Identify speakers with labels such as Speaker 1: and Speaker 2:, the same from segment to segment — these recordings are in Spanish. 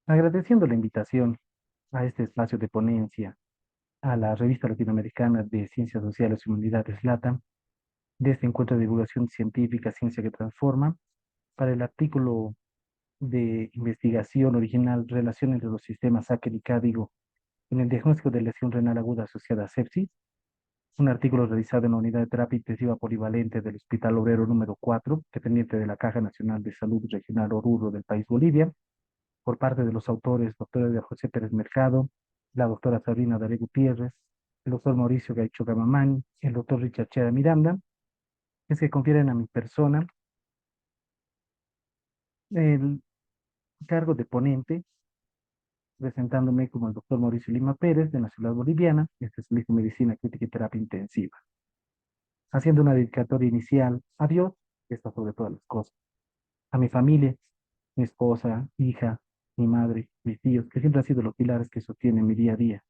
Speaker 1: Agradeciendo la invitación a este espacio de ponencia a la Revista Latinoamericana de Ciencias Sociales y Humanidades LATAM, de este encuentro de divulgación científica Ciencia que Transforma, para el artículo de investigación original Relación entre los sistemas Aker y Código en el diagnóstico de lesión renal aguda asociada a sepsis, un artículo realizado en la Unidad de Terapia Intensiva Polivalente del Hospital Obrero número 4, dependiente de la Caja Nacional de Salud Regional Oruro del país Bolivia, por parte de los autores, doctora Edgar José Pérez Mercado, la doctora Sabrina Daré Gutiérrez, el doctor Mauricio Gaicho Gamamán, el doctor Richard Chera Miranda, es que confieren a mi persona el cargo de ponente, presentándome como el doctor Mauricio Lima Pérez, de nacionalidad boliviana, especialista en medicina crítica y terapia intensiva, haciendo una dedicatoria inicial a Dios, que está sobre todas las cosas, a mi familia, mi esposa, hija, mi madre, mis tíos, que siempre han sido los pilares que sostienen mi día a día,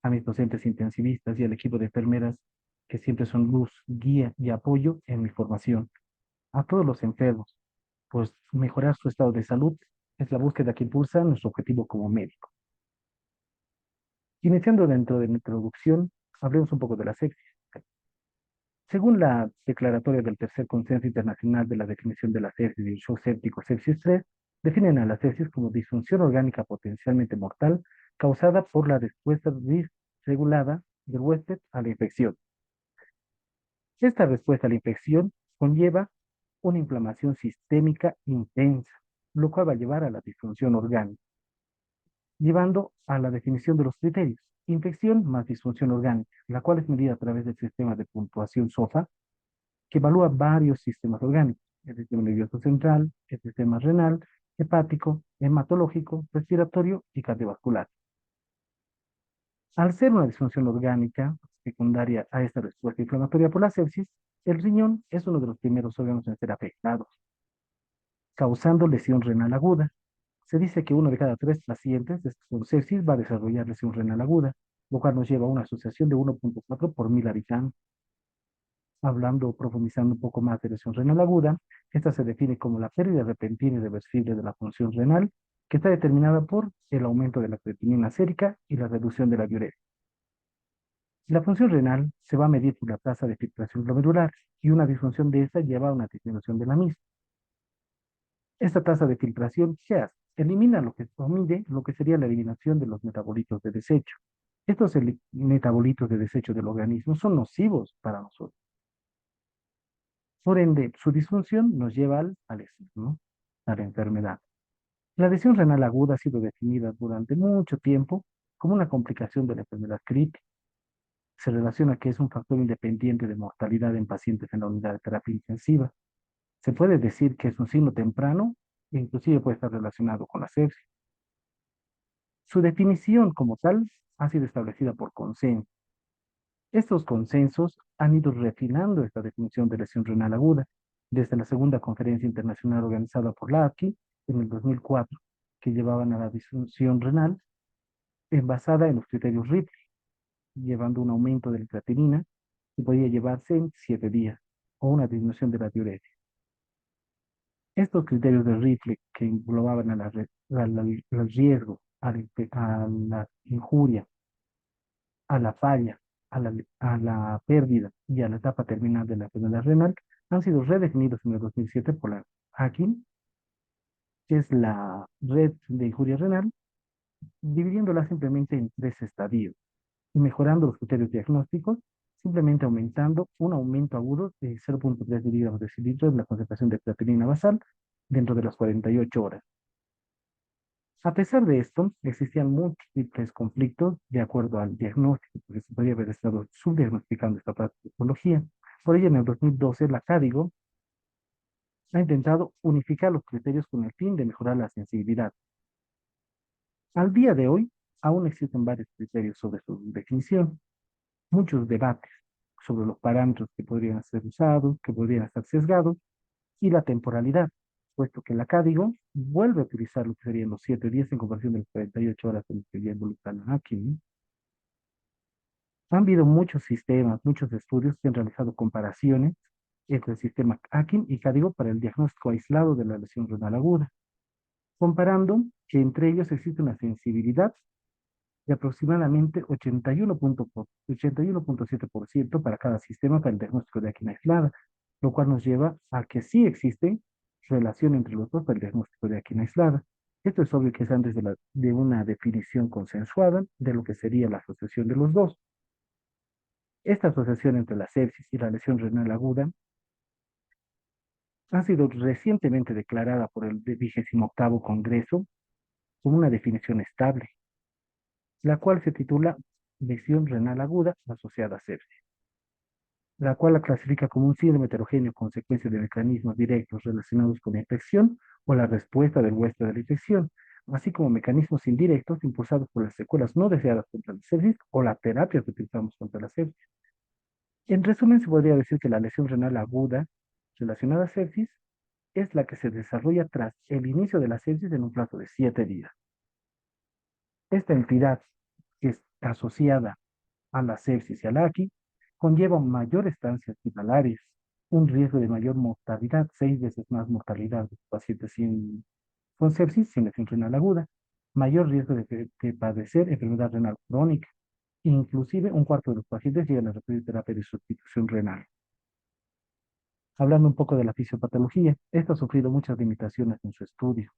Speaker 1: a mis docentes intensivistas y al equipo de enfermeras que siempre son luz, guía y apoyo en mi formación. A todos los enfermos, pues mejorar su estado de salud es la búsqueda que impulsa nuestro objetivo como médico. Iniciando dentro de mi introducción, hablemos un poco de la sepsis. Según la declaratoria del Tercer Consenso Internacional de la Definición de la Sepsis y el Shock Séptico Sepsis 3, definen a la sepsis como disfunción orgánica potencialmente mortal causada por la respuesta disregulada del huésped a la infección. Esta respuesta a la infección conlleva una inflamación sistémica intensa, lo cual va a llevar a la disfunción orgánica, llevando a la definición de los criterios. Infección más disfunción orgánica, la cual es medida a través del sistema de puntuación SOFA, que evalúa varios sistemas orgánicos, el sistema nervioso central, el sistema renal, hepático, hematológico, respiratorio y cardiovascular. Al ser una disfunción orgánica secundaria a esta respuesta inflamatoria por la sepsis, el riñón es uno de los primeros órganos en ser afectados, causando lesión renal aguda. Se dice que uno de cada tres pacientes con sepsis va a desarrollar lesión renal aguda, lo cual nos lleva a una asociación de 1,4 por mil habitantes. Hablando, profundizando un poco más de lesión renal aguda, esta se define como la pérdida repentina y reversible de la función renal, que está determinada por el aumento de la creatinina sérica y la reducción de la diuresis. La función renal se va a medir por la tasa de filtración glomerular y una disfunción de esta lleva a una disminución de la misma. Esta tasa de filtración, ¿qué hace? Elimina lo que o mide lo que sería la eliminación de los metabolitos de desecho. Estos metabolitos de desecho del organismo son nocivos para nosotros. Por ende, su disfunción nos lleva al éxito, ¿no? A la enfermedad. La lesión renal aguda ha sido definida durante mucho tiempo como una complicación de la enfermedad crítica. Se relaciona que es un factor independiente de mortalidad en pacientes en la unidad de terapia intensiva. Se puede decir que es un signo temprano e inclusive puede estar relacionado con la sepsis. Su definición como tal ha sido establecida por consenso. Estos consensos han ido refinando esta definición de lesión renal aguda desde la segunda conferencia internacional organizada por la API en el 2004, que llevaban a la disfunción renal basada en los criterios Ripley, llevando un aumento de la creatinina que podía llevarse en 7 días o una disminución de la diuresis. Estos criterios de Ripley que englobaban al riesgo, a la injuria, a la falla, a la pérdida y a la etapa terminal de la enfermedad renal han sido redefinidos en el 2007 por la Hakim, que es la red de injuria renal, dividiéndola simplemente en tres estadios y mejorando los criterios diagnósticos, simplemente aumentando un aumento agudo de 0,3 miligramos de decilitro de la concentración de creatinina basal dentro de las 48 horas. A pesar de esto, existían múltiples conflictos de acuerdo al diagnóstico, porque se podría haber estado subdiagnosticando esta patología. Por ello, en el 2012, la CADIGO ha intentado unificar los criterios con el fin de mejorar la sensibilidad. Al día de hoy, aún existen varios criterios sobre su definición, muchos debates sobre los parámetros que podrían ser usados, que podrían estar sesgados, y la temporalidad, puesto que la CADIGO vuelve a utilizar lo que serían los 7 días en comparación de las 48 horas en las que ya involucran aquí, ¿no? Han habido muchos sistemas, muchos estudios que han realizado comparaciones entre el sistema Akin y CADIGO para el diagnóstico aislado de la lesión renal aguda. comparando que entre ellos existe una sensibilidad de aproximadamente 81.7% para cada sistema para el diagnóstico de aquina aislada, lo cual nos lleva a que sí existe relación entre los dos para el diagnóstico de aquina aislada. Esto es obvio que es antes de una definición consensuada de lo que sería la asociación de los dos. Esta asociación entre la sepsis y la lesión renal aguda ha sido recientemente declarada por el 28º Congreso como una definición estable, la cual se titula lesión renal aguda asociada a sepsis, la cual la clasifica como un síndrome heterogéneo consecuencia de mecanismos directos relacionados con la infección o la respuesta del huésped de la infección, así como mecanismos indirectos impulsados por las secuelas no deseadas contra la sepsis o la terapia que utilizamos contra la sepsis. En resumen, se podría decir que la lesión renal aguda relacionada a sepsis es la que se desarrolla tras el inicio de la sepsis en un plazo de 7 días. Esta entidad, que es asociada a la sepsis y a la AQI, conlleva mayor estancia hospitalarias, un riesgo de mayor mortalidad, 6 veces más mortalidad de pacientes con sepsis sin lesión renal aguda, mayor riesgo de padecer enfermedad renal crónica, inclusive un cuarto de los pacientes llegan a requerir terapia de sustitución renal. Hablando un poco de la fisiopatología, esta ha sufrido muchas limitaciones en su estudio,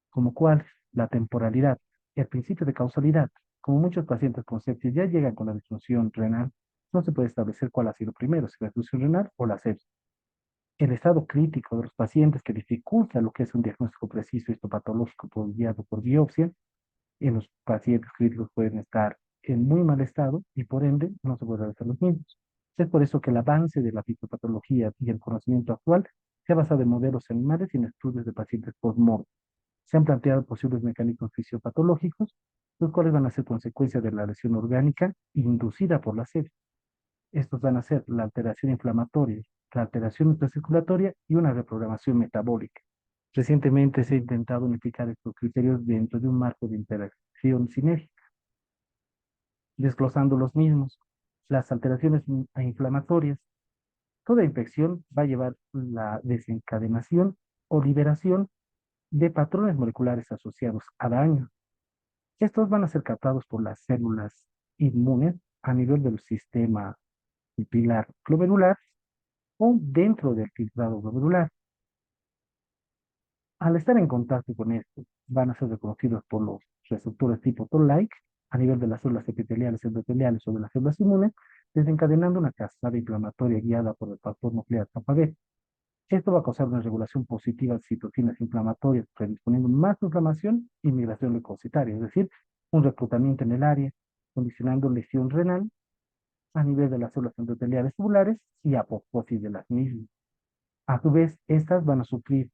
Speaker 1: como cuál, la temporalidad, el principio de causalidad. Como muchos pacientes con sepsis ya llegan con la disfunción renal, no se puede establecer cuál ha sido primero, si la disfunción renal o la sepsis. El estado crítico de los pacientes que dificulta lo que es un diagnóstico preciso histopatológico guiado por biopsia, en los pacientes críticos pueden estar en muy mal estado y por ende no se pueden realizar los mismos. Es por eso que el avance de la fisiopatología y el conocimiento actual se ha basado en modelos animales y en estudios de pacientes post-mortem. Se han planteado posibles mecanismos fisiopatológicos, los cuales van a ser consecuencia de la lesión orgánica inducida por la sepsis. Estos van a ser la alteración inflamatoria, la alteración intracirculatoria y una reprogramación metabólica. Recientemente se ha intentado unificar estos criterios dentro de un marco de interacción sinérgica, desglosando los mismos. Las alteraciones inflamatorias. Toda infección va a llevar la desencadenación o liberación de patrones moleculares asociados a daño. Estos van a ser captados por las células inmunes a nivel del sistema pilar glomerular o dentro del filtrado glomerular. Al estar en contacto con esto, van a ser reconocidos por los receptores tipo Toll-like a nivel de las células epiteliales, endoteliales o de las células inmunes, desencadenando una cascada inflamatoria guiada por el factor nuclear kappa B. Esto va a causar una regulación positiva de citocinas inflamatorias, predisponiendo más inflamación y migración leucocitaria, es decir, un reclutamiento en el área, condicionando lesión renal a nivel de las células endoteliales tubulares y apoptosis de las mismas. A su vez, estas van a sufrir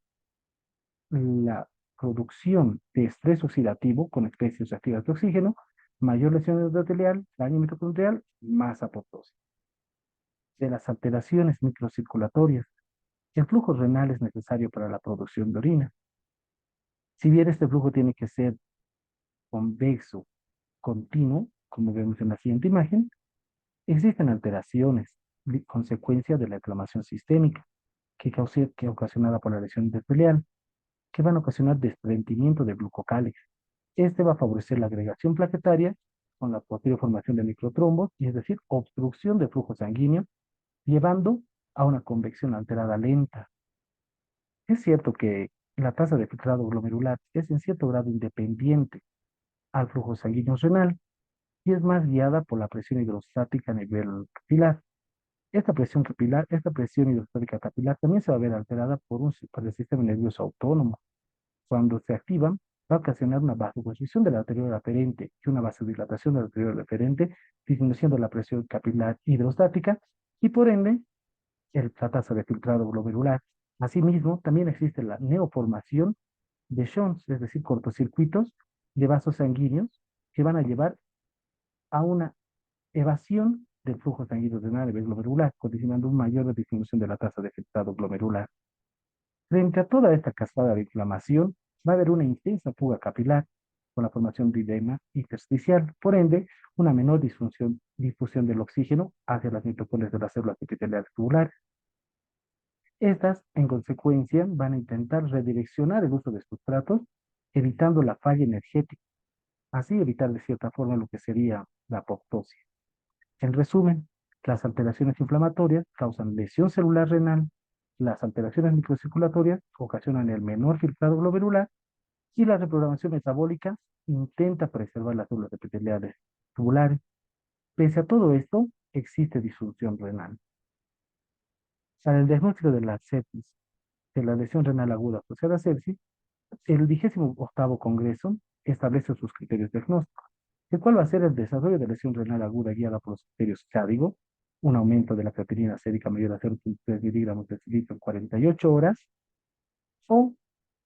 Speaker 1: la producción de estrés oxidativo con especies reactivas de oxígeno, mayor lesión endotelial, daño mitocondrial, más apoptosis. De las alteraciones microcirculatorias, el flujo renal es necesario para la producción de orina. Si bien este flujo tiene que ser convexo, continuo, como vemos en la siguiente imagen, existen alteraciones, consecuencia de la inflamación sistémica, que ocasionada por la lesión endotelial, que van a ocasionar desprendimiento de glucocálex. Este va a favorecer la agregación plaquetaria con la posterior formación de microtrombos, y es decir, obstrucción de flujo sanguíneo, llevando a una convección alterada lenta. Es cierto que la tasa de filtrado glomerular es en cierto grado independiente al flujo sanguíneo renal y es más guiada por la presión hidrostática a nivel capilar. Esta presión hidrostática capilar también se va a ver alterada por el sistema nervioso autónomo. Cuando se activan, va a ocasionar una vasoconstricción de la arteriol aferente y una vasodilatación de la arteriol aferente, disminuyendo la presión capilar hidrostática y por ende la tasa de filtrado glomerular. Asimismo, también existe la neoformación de shunts, es decir, cortocircuitos de vasos sanguíneos que van a llevar a una evasión del flujo sanguíneo renal a nivel glomerular, condicionando una mayor disminución de la tasa de filtrado glomerular. Frente a toda esta cascada de inflamación, va a haber una intensa fuga capilar con la formación de edema intersticial, por ende, una menor difusión del oxígeno hacia las mitocondrias de las células epiteliales tubulares. Estas, en consecuencia, van a intentar redireccionar el uso de sustratos evitando la falla energética, así evitar de cierta forma lo que sería la apoptosis. En resumen, las alteraciones inflamatorias causan lesión celular renal, las alteraciones microcirculatorias ocasionan el menor filtrado glomerular y la reprogramación metabólica intenta preservar las células epiteliales tubulares. Pese a todo esto, existe disfunción renal. Para el diagnóstico de la sepsis, de la lesión renal aguda asociada a sepsis, el 28º Congreso establece sus criterios diagnósticos, el cual va a ser el desarrollo de lesión renal aguda guiada por los criterios CADIGO, un aumento de la creatinina sérica mayor a 0.3 miligramos de litro en 48 horas, o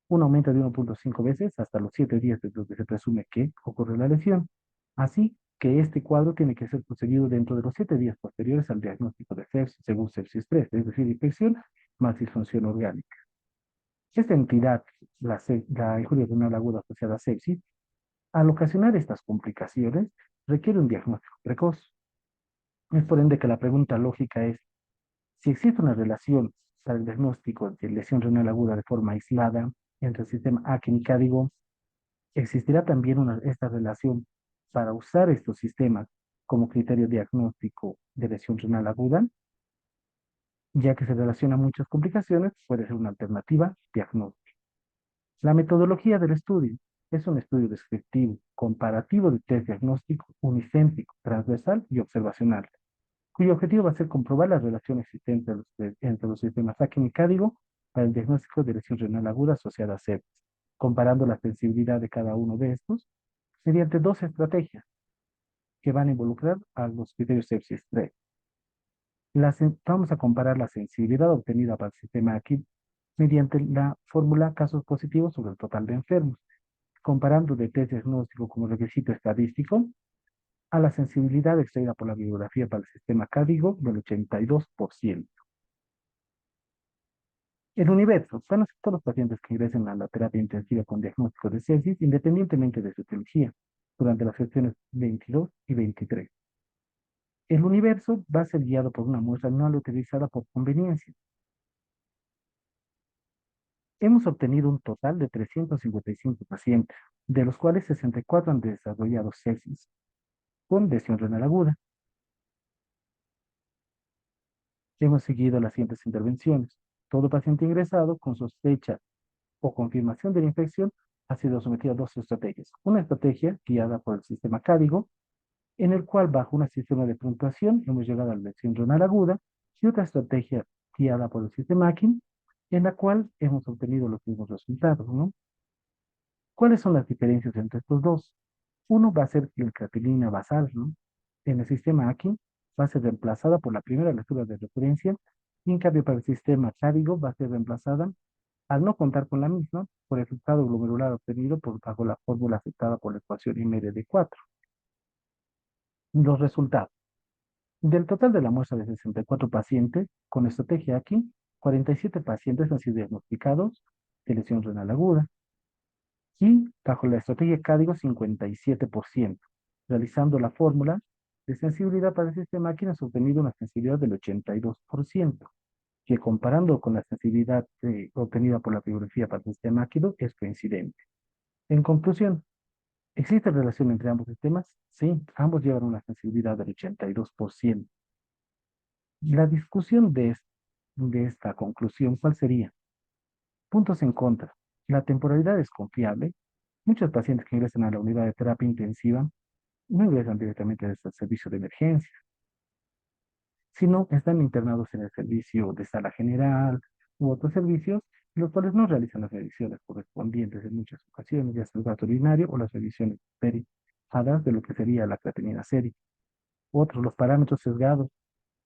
Speaker 1: un aumento de 1.5 veces hasta los 7 días desde los que se presume que ocurre la lesión. Así que este cuadro tiene que ser procedido dentro de los 7 días posteriores al diagnóstico de sepsis, según sepsis 3, es decir, infección más disfunción orgánica. Esta entidad, la injuria renal aguda asociada a sepsis, al ocasionar estas complicaciones, requiere un diagnóstico precoz. Es por ende que la pregunta lógica es, si existe una relación para el diagnóstico de lesión renal aguda de forma aislada entre el sistema Akin y CADIGO, ¿existirá también esta relación para usar estos sistemas como criterio diagnóstico de lesión renal aguda? Ya que se relaciona muchas complicaciones, puede ser una alternativa diagnóstica. La metodología del estudio es un estudio descriptivo, comparativo de test diagnóstico, unicéntrico, transversal y observacional, cuyo objetivo va a ser comprobar la relación existente entre los sistemas Akin y CADIGO para el diagnóstico de lesión renal aguda asociada a sepsis, comparando la sensibilidad de cada uno de estos mediante dos estrategias que van a involucrar a los criterios sepsis 3. Vamos a comparar la sensibilidad obtenida para el sistema Akin mediante la fórmula casos positivos sobre el total de enfermos, comparando de test diagnóstico como requisito estadístico a la sensibilidad extraída por la bibliografía para el sistema CADIGO del 82%. El universo van a ser todos los pacientes que ingresen a la terapia intensiva con diagnóstico de sepsis, independientemente de su etiología, durante las sesiones 22 y 23. El universo va a ser guiado por una muestra no utilizada por conveniencia. Hemos obtenido un total de 355 pacientes, de los cuales 64 han desarrollado sepsis con lesión renal aguda. Hemos seguido las siguientes intervenciones. Todo paciente ingresado con sospecha o confirmación de la infección ha sido sometido a dos estrategias. Una estrategia guiada por el sistema CADIGO, en el cual bajo un sistema de puntuación hemos llegado a la lesión renal aguda, y otra estrategia guiada por el sistema Akin, en la cual hemos obtenido los mismos resultados, ¿no? ¿Cuáles son las diferencias entre estos dos? Uno va a ser la creatinina basal, ¿no? En el sistema Akin va a ser reemplazada por la primera lectura de referencia, y en cambio para el sistema CADIGO va a ser reemplazada, al no contar con la misma, por el resultado glomerular obtenido bajo la fórmula aceptada por la ecuación IMR-D4. Los resultados. Del total de la muestra de 64 pacientes, con estrategia aquí, 47 pacientes han sido diagnosticados de lesión renal aguda y bajo la estrategia CADIGO 57%, realizando la fórmula de sensibilidad para el sistema aquí hemos obtenido una sensibilidad del 82%, que comparando con la sensibilidad obtenida por la bibliografía para el sistema ácido es coincidente. En conclusión, ¿existe relación entre ambos sistemas? Sí, ambos llevan una sensibilidad del 82%. La discusión de esta conclusión, ¿cuál sería? Puntos en contra. La temporalidad es confiable. Muchos pacientes que ingresan a la unidad de terapia intensiva no ingresan directamente desde el servicio de emergencia, sino están internados en el servicio de sala general u otros servicios, los cuales no realizan las revisiones correspondientes en muchas ocasiones, ya sea el gato urinario o las revisiones perifadas de lo que sería la creatinina sérica. Otros, los parámetros sesgados,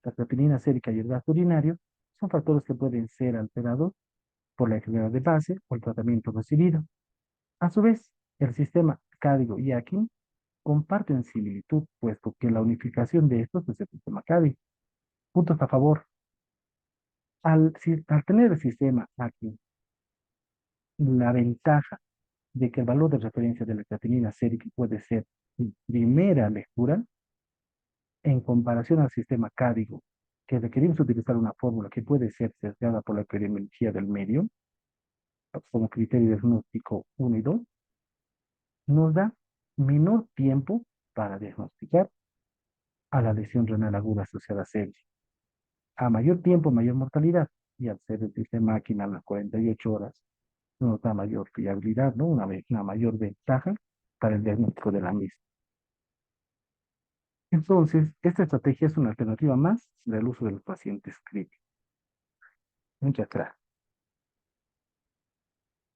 Speaker 1: la creatinina sérica y el gasto urinario, son factores que pueden ser alterados por la enfermedad de base o el tratamiento recibido. A su vez, el sistema CADIGO y AKIN comparten similitud, puesto que la unificación de estos es el sistema CADIGO. Puntos a favor. Al tener el sistema AKIN la ventaja de que el valor de referencia de la creatinina sérica puede ser primera lectura en comparación al sistema CADIGO, que requerimos utilizar una fórmula que puede ser sesgada por la epidemiología del medio, como criterio diagnóstico 1 y 2, nos da menor tiempo para diagnosticar a la lesión renal aguda asociada a sepsis. A mayor tiempo, mayor mortalidad. Y al ser el sistema máquina a las 48 horas, nos da mayor fiabilidad, ¿no? Una mayor ventaja para el diagnóstico de la misma. Entonces, esta estrategia es una alternativa más del uso de los pacientes críticos. Muchas gracias.